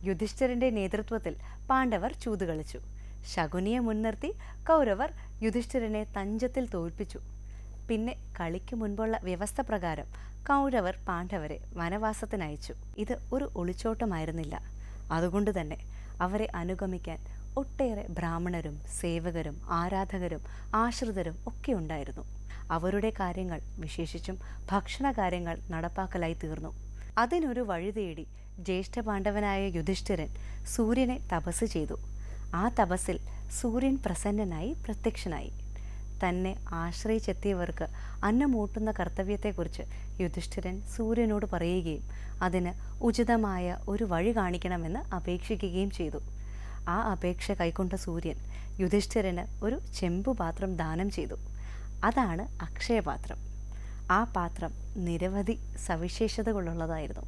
യുധിഷ്ഠിരന്റെ നേതൃത്വത്തിൽ പാണ്ഡവർ ചൂതുകളിച്ചു. ശകുനിയെ മുൻനിർത്തി കൗരവർ യുധിഷ്ഠിരനെ തഞ്ചത്തിൽ തോൽപ്പിച്ചു. പിന്നെ കളിക്ക് മുൻപുള്ള വ്യവസ്ഥ പ്രകാരം കൗരവർ പാണ്ഡവരെ വനവാസത്തിനയച്ചു. ഇത് ഒരു ഒളിച്ചോട്ടമായിരുന്നില്ല. അതുകൊണ്ട് തന്നെ അവരെ അനുഗമിക്കാൻ ഒട്ടേറെ ബ്രാഹ്മണരും സേവകരും ആരാധകരും ആശ്രിതരും ഒക്കെ ഉണ്ടായിരുന്നു. അവരുടെ കാര്യങ്ങൾ, വിശേഷിച്ചും ഭക്ഷണ കാര്യങ്ങൾ നടപ്പാക്കലായി തീർന്നു. അതിനൊരു വഴി തേടി ജ്യേഷ്ഠപാണ്ഡവനായ യുധിഷ്ഠിരൻ സൂര്യനെ തപസ് ചെയ്തു. ആ തപസ്സിൽ സൂര്യൻ പ്രസന്നനായി പ്രത്യക്ഷനായി. തന്നെ ആശ്രയിച്ചെത്തിയവർക്ക് അന്നമൂട്ടുന്ന കർത്തവ്യത്തെക്കുറിച്ച് യുധിഷ്ഠിരൻ സൂര്യനോട് പറയുകയും അതിന് ഉചിതമായ ഒരു വഴി കാണിക്കണമെന്ന് അപേക്ഷിക്കുകയും ചെയ്തു. ആ അപേക്ഷ കൈക്കൊണ്ട സൂര്യൻ യുധിഷ്ഠിരന് ഒരു ചെമ്പുപാത്രം ദാനം ചെയ്തു. അതാണ് അക്ഷയപാത്രം. ആ പാത്രം നിരവധി സവിശേഷതകളുള്ളതായിരുന്നു.